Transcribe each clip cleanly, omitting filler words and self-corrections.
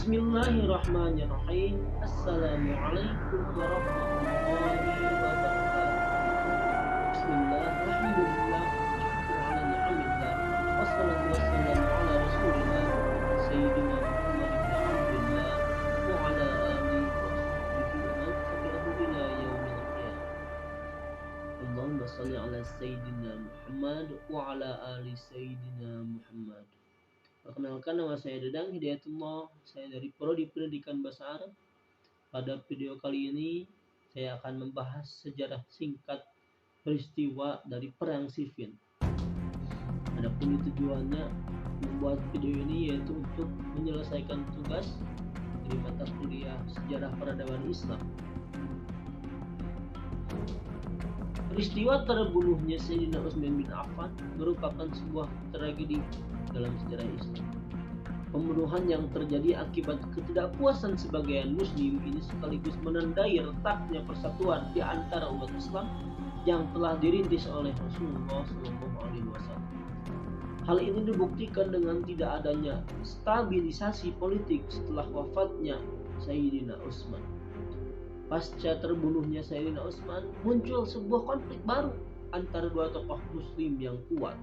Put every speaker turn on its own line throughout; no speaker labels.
Bismillahirrahmanirrahim. Assalamualaikum warahmatullahi wabarakatuh. Bismillah, alhamdulillah, syukur ala ni'amillah, wassalatu wassalamu ala rasulillah, Sayyidina Muhammad ibn Abdullah, wa ala alihi wa sahbihi wa man tabi'ahu ila yaumil qiyamah. Allahumma salli ala Sayyidina Muhammad wa ala ali Sayyidina Muhammad. Perkenalkan, nama saya Dedang Hidayatullah. Saya dari Prodi Pendidikan Bahasa Arab. Pada video kali ini saya akan membahas sejarah singkat peristiwa dari Perang Siffin. Adapun tujuannya membuat video ini yaitu untuk menyelesaikan tugas dari mata kuliah Sejarah Peradaban Islam. Peristiwa terbunuhnya Sayyidina Utsman bin Affan merupakan sebuah tragedi dalam sejarah Islam. Pembunuhan yang terjadi akibat ketidakpuasan sebagian muslim ini sekaligus menandai retaknya persatuan di antara umat Islam yang telah dirintis oleh Rasulullah SAW. Hal ini dibuktikan dengan tidak adanya stabilisasi politik setelah wafatnya Sayyidina Utsman. Pasca terbunuhnya Sayyidina Utsman, muncul sebuah konflik baru antara dua tokoh muslim yang kuat,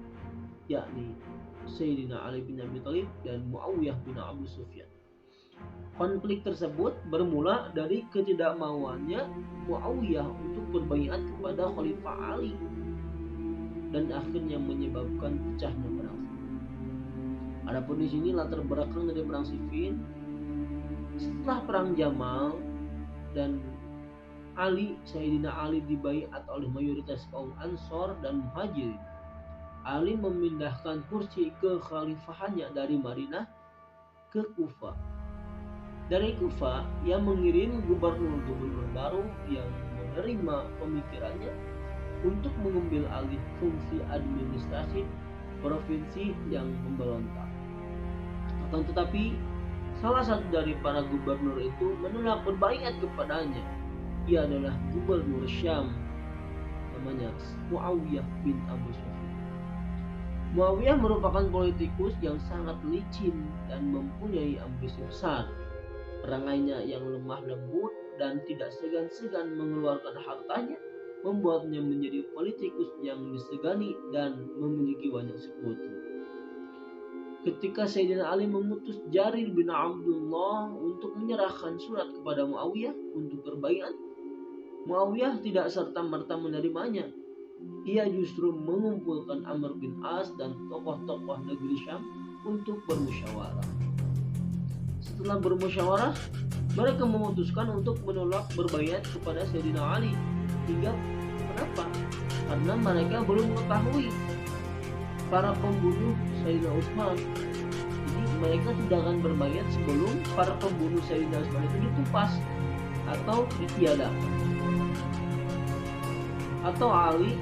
yakni Sayyidina Ali bin Abi Thalib dan Muawiyah bin Abu Sufyan. Konflik tersebut bermula dari ketidakmauannya Muawiyah untuk berbaiat kepada Khalifah Ali dan akhirnya menyebabkan pecahnya perang Siffin. Adapun di sini latar belakang dari perang Siffin, setelah perang Jamal dan Sayyidina Ali dibaiat oleh mayoritas kaum Ansor dan Muhajirin. Ali memindahkan kursi kekhalifahannya dari Madinah ke Kufah. Dari Kufah, ia mengirim gubernur-gubernur baru yang menerima pemikirannya untuk mengambil alih fungsi administrasi provinsi yang memberontak. Akan tetapi, salah satu dari para gubernur itu menolak berbaiat kepadanya. Ia adalah gubernur Syam, namanya Muawiyah bin Abu Sufyan. Muawiyah merupakan politikus yang sangat licin dan mempunyai ambisi besar. Perangainya yang lemah lembut dan tidak segan-segan mengeluarkan hartanya membuatnya menjadi politikus yang disegani dan memiliki banyak sekutu. Ketika Sayyidina Ali mengutus Jarir bin Abdullah untuk menyerahkan surat kepada Muawiyah untuk berbaiat, Muawiyah tidak serta-merta menerimanya. Ia justru mengumpulkan Amr bin As dan tokoh-tokoh negeri Syam untuk bermusyawarah. Setelah bermusyawarah, mereka memutuskan untuk menolak berbaiat kepada Sayyidina Ali. Hingga kenapa? Karena mereka belum mengetahui para pembunuh Sayyidina Utsman. Jadi mereka tidak akan berbaiat sebelum para pembunuh Sayyidina Utsman itu ditumpas atau ditiadakan. Atau Ali,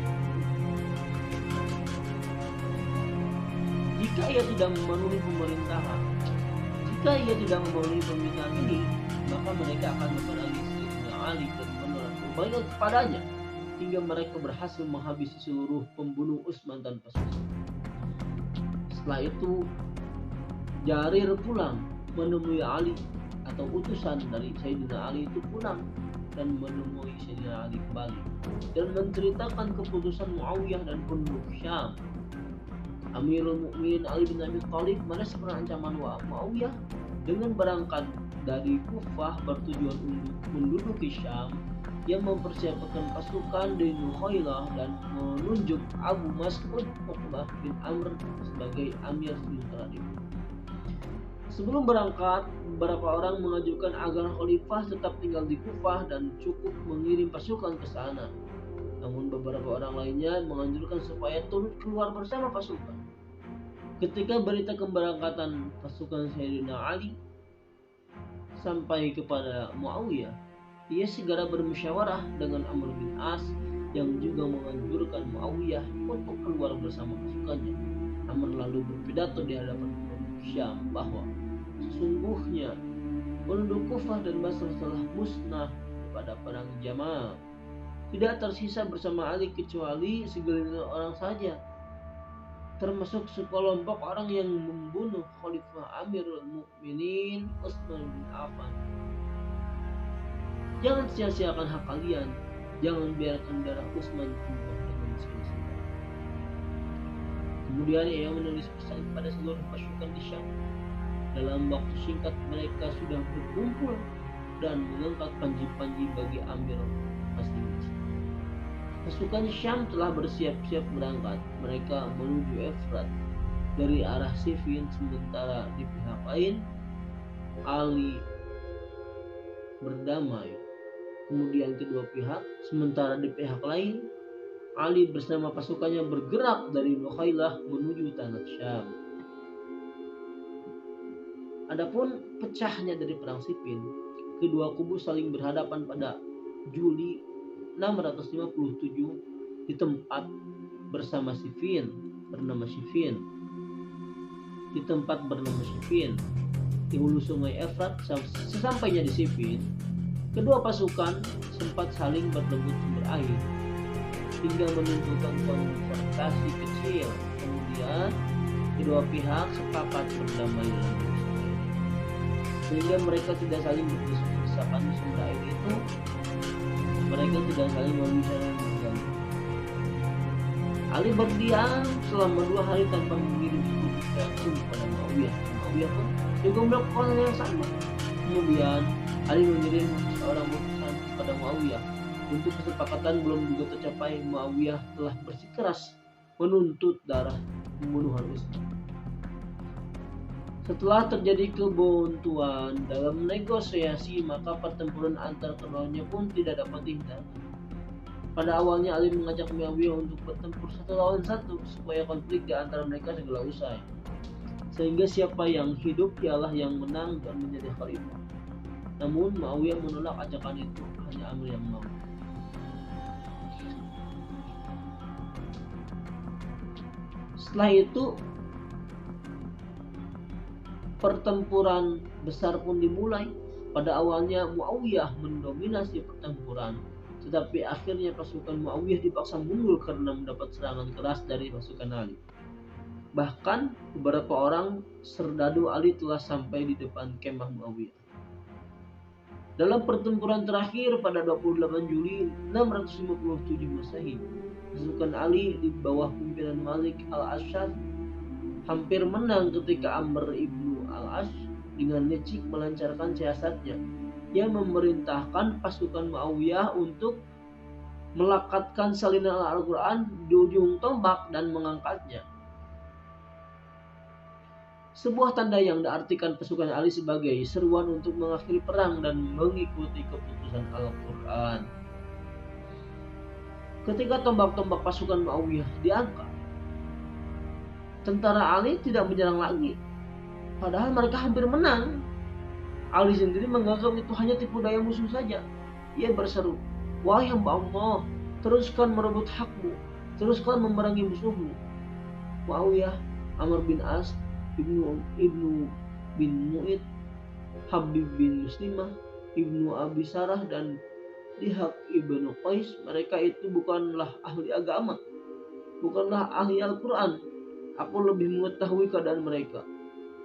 jika ia tidak memenuhi pemerintahan, jika ia tidak memenuhi permintaan ini, maka mereka akan memerangi Sayyidina Ali dan menolak berbaiat kepadanya hingga mereka berhasil menghabisi seluruh pembunuh Utsman tanpa sisa. Setelah itu, Jarir pulang menemui Ali, atau utusan dari Sayyidina Ali itu pulang dan menemui Sayyidina Ali kembali dan menceritakan keputusan Muawiyah dan penduduk Syam. Amirul Mukminin Ali bin Abi Thalib merespon ancaman Muawiyah dengan berangkat dari Kufah bertujuan untuk menduduki Syam. Ia mempersiapkan pasukan dari Nukhailah dan menunjuk Abu Mas'ud Uqbah bin Amr sebagai amir sementara di Kufah. Sebelum berangkat, beberapa orang mengajukan agar khalifah tetap tinggal di Kufah dan cukup mengirim pasukan ke sana. Namun beberapa orang lainnya menganjurkan supaya turut keluar bersama pasukan. Ketika berita keberangkatan pasukan Sayyidina Ali sampai kepada Muawiyah, ia segera bermusyawarah dengan Amr bin As yang juga menganjurkan Muawiyah untuk keluar bersama pasukannya. Amr lalu berpidato di hadapan penduduk Syam bahwa sesungguhnya penduduk Kufah dan Basrah telah musnah pada perang Jamal. Tidak tersisa bersama Ali kecuali segelintir orang saja. termasuk sekelompok orang yang membunuh Khalifah Amirul Mukminin Utsman bin Affan. Jangan sia-siakan hak kalian. Jangan biarkan darah Utsman tumpah dengan sia-sia. Kemudian ia menulis pesan kepada seluruh pasukan di Syam. Dalam waktu singkat mereka sudah berkumpul dan mengangkat panji-panji bagi amir masing-masing. Pasukan Syam telah bersiap-siap berangkat. Mereka menuju Efrat dari arah Siffin, sementara di pihak lain Ali berdamai. Kemudian kedua pihak, sementara di pihak lain Ali bersama pasukannya bergerak dari Nukhailah menuju tanah Syam. Adapun pecahnya dari perang Siffin, kedua kubu saling berhadapan pada Juli 657 di tempat bernama Siffin. Di tempat bernama Siffin di hulu sungai Efrat. Sesampainya di Siffin, kedua pasukan sempat saling berebut sumber air hingga menimbulkan konfrontasi kecil. Kemudian kedua pihak sepakat berdamai dalam sungai, sehingga mereka tidak saling berdesak-desakan di sumber air itu. Mereka tidak saling membicarakan mengganggu. Ali berdiam selama 2 hari tanpa mengirim langsung kepada Muawiyah. Muawiyah pun juga melakukan hal yang sama. Kemudian Ali mengirim seorang utusan kepada Muawiyah. Untuk kesepakatan belum juga tercapai, Muawiyah telah bersikeras menuntut darah pembunuhan Utsman. Setelah terjadi kebuntuan dalam negosiasi, maka pertempuran antar keduanya pun tidak dapat dihindari. Pada awalnya Ali mengajak Muawiyah untuk bertempur 1 lawan 1 supaya konflik di antara mereka segera usai, sehingga siapa yang hidup ialah yang menang dan menjadi khalifah. Namun Muawiyah menolak ajakan itu, hanya Amr yang mau. Setelah itu pertempuran besar pun dimulai. Pada awalnya Muawiyah mendominasi pertempuran, tetapi akhirnya pasukan Muawiyah dipaksa mundur karena mendapat serangan keras dari pasukan Ali. Bahkan beberapa orang serdadu Ali telah sampai di depan kemah Muawiyah. Dalam pertempuran terakhir pada 28 Juli 657 Masehi, pasukan Ali di bawah pimpinan Malik al-Ashar hampir menang ketika Amr ibnu al-As dengan licik melancarkan siasatnya. Ia memerintahkan pasukan Muawiyah untuk melekatkan salinan Al-Quran di ujung tombak dan mengangkatnya. Sebuah tanda yang diartikan pasukan Ali sebagai seruan untuk mengakhiri perang dan mengikuti keputusan Al-Quran. Ketika tombak-tombak pasukan Muawiyah diangkat, tentara Ali tidak menyerang lagi, padahal mereka hampir menang. Ali sendiri menganggap itu hanya tipu daya musuh saja. Ia berseru, "Wahai hamba Allah, teruskan merebut hakmu, teruskan memerangi musuhmu." Muawiyah, Amr bin As, Ibnu bin Mu'id, Habib bin Muslimah, Ibnu Abi Sarah, dan Dihaq ibnu Qais, mereka itu bukanlah ahli agama, bukanlah ahli Al-Quran. Aku lebih mengetahui keadaan mereka.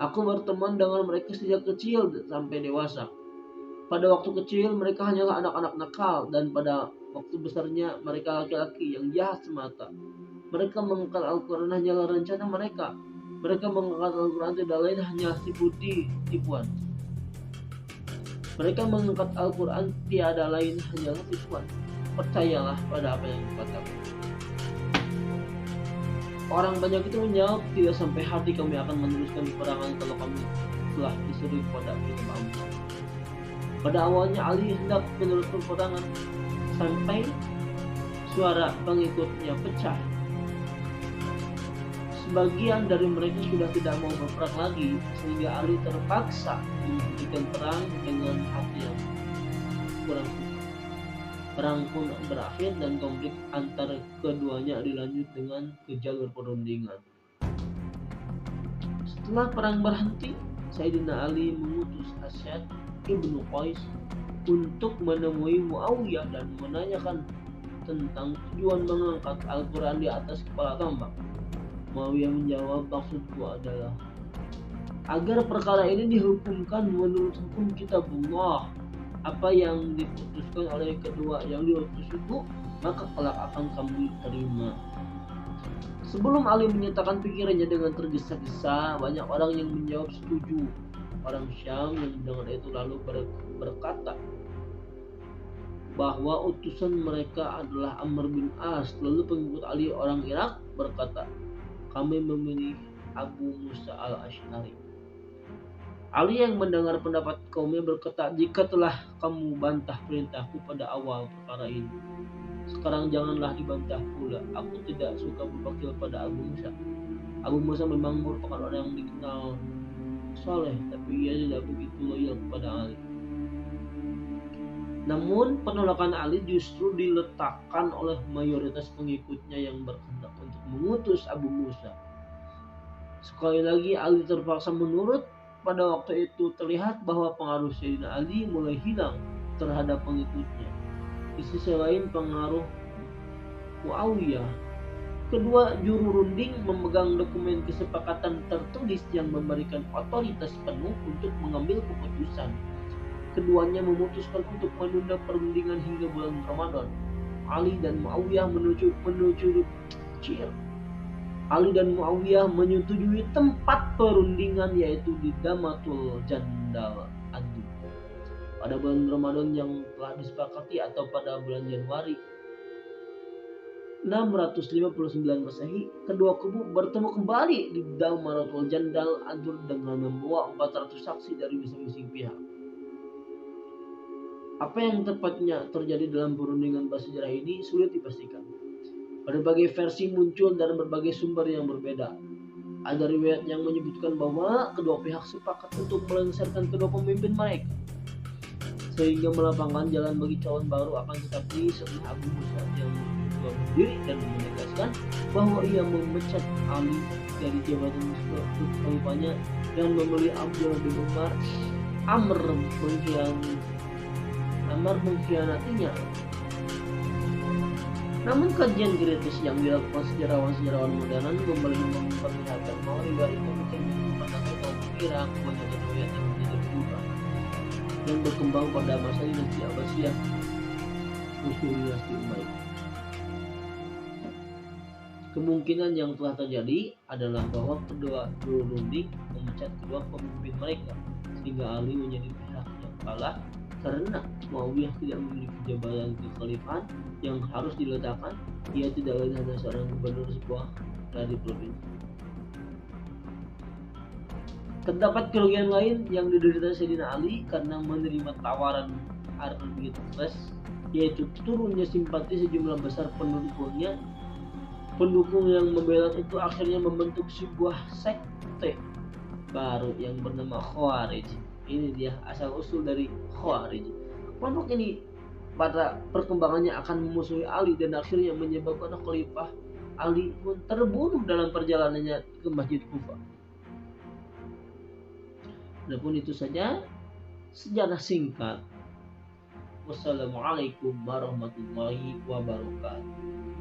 Aku berteman dengan mereka sejak kecil sampai dewasa. Pada waktu kecil mereka hanyalah anak-anak nakal, dan pada waktu besarnya mereka laki-laki yang jahat semata. Mereka mengangkat Al-Quran hanyalah rencana mereka. Mereka mengangkat Al-Quran tidak lain hanya tipuan. Mereka mengangkat Al-Quran tiada lain hanyalah tipuan. Percayalah pada apa yang dikatakan. Orang banyak itu menjawab, "Tidak sampai hati kami akan meneruskan peperangan kalau kami telah disuruh kepada kita bangsa." Pada awalnya Ali hendak meneruskan peperangan sampai suara pengikutnya pecah. Sebagian dari mereka sudah tidak mau berperang lagi, sehingga Ali terpaksa menghentikan perang dengan hati yang kurang suka. Perang pun berakhir dan konflik antar keduanya dilanjut dengan ke jalur perundingan. Setelah perang berhenti, Sayyidina Ali mengutus Asyad ibnu Qais untuk menemui Muawiyah dan menanyakan tentang tujuan mengangkat Al-Quran di atas kepala tombak. Muawiyah menjawab, maksudku adalah agar perkara ini dihukumkan menurut hukum kitabullah, apa yang diputuskan oleh kedua yang diutus itu, maka kelak akan kamu terima. Sebelum Ali menyatakan pikirannya dengan tergesa-gesa, banyak orang yang menjawab setuju. Orang Syam yang mendengar itu lalu berkata bahwa utusan mereka adalah Amr bin As. Lalu pengikut Ali orang Irak berkata, kami memilih Abu Musa al-Ash'ari. Ali yang mendengar pendapat kaumnya berkata, jika telah kamu bantah perintahku pada awal perkara ini, sekarang janganlah dibantah pula. Aku tidak suka berwakil pada Abu Musa. Abu Musa memang merupakan orang yang dikenal soleh, tapi ia tidak begitu loyal kepada Ali. Namun penolakan Ali justru diletakkan oleh mayoritas pengikutnya yang berkehendak untuk mengutus Abu Musa. Sekali lagi Ali terpaksa menurut. Pada waktu itu terlihat bahwa pengaruh Sayyidina Ali mulai hilang terhadap pengikutnya. Di sisi lain pengaruh Muawiyah. Kedua juru runding memegang dokumen kesepakatan tertulis yang memberikan otoritas penuh untuk mengambil keputusan. Keduanya memutuskan untuk menunda perundingan hingga bulan Ramadan. Ali dan Muawiyah Ali dan Muawiyah menyetujui tempat perundingan yaitu di Damatul Jandal Adu pada bulan Ramadan yang telah disepakati atau pada bulan Januari 659 Masehi. Kedua kubu bertemu kembali di Damatul Jandal Adu dengan membawa 400 saksi dari masing-masing pihak. Apa yang tepatnya terjadi dalam perundingan bersejarah ini sulit dipastikan. Berbagai versi muncul dari berbagai sumber yang berbeda. Ada riwayat yang menyebutkan bahwa kedua pihak sepakat untuk melengsarkan kedua pemimpin mereka, sehingga melapangkan jalan bagi calon baru. Akan tetapi setelah Abu Musa yang berdiri dan menegaskan bahwa ia memecat Ali dari jabatan khalifahnya dan memilih Abdullah bin Umar, Amr mengkhianatinya. Namun kajian kritis yang dilakukan sejarawan modern kembali memperlihatkan bahwa riwayat itu bukan menandai kaum Irak, banyak riwayat yang menjadi berubah dan berkembang pada masa dinasti Abbasiyah musuh dinasti Umayyah. Kemungkinan yang telah terjadi adalah bahwa kedua juru runding memecat kedua pemimpin mereka, sehingga Ali menjadi pihak yang kalah karena Muawiyah tidak memiliki jabatan kekhalifahan yang harus diletakkan. Ia tidak lain hanya seorang gubernur sebuah dari provinsi. Terdapat kerugian lain yang diderita Sayyidina Ali karena menerima tawaran arbitras, yaitu turunnya simpati sejumlah besar pendukungnya. Pendukung yang membela itu akhirnya membentuk sebuah sekte baru yang bernama Khawarij. Ini dia asal usul dari Khawarij. Kelompok ini pada perkembangannya akan memusuhi Ali dan akhirnya menyebabkan Khalifah Ali pun terbunuh dalam perjalanannya ke Masjid Kufah. Adapun itu saja sejarah singkat. Wassalamualaikum warahmatullahi wabarakatuh.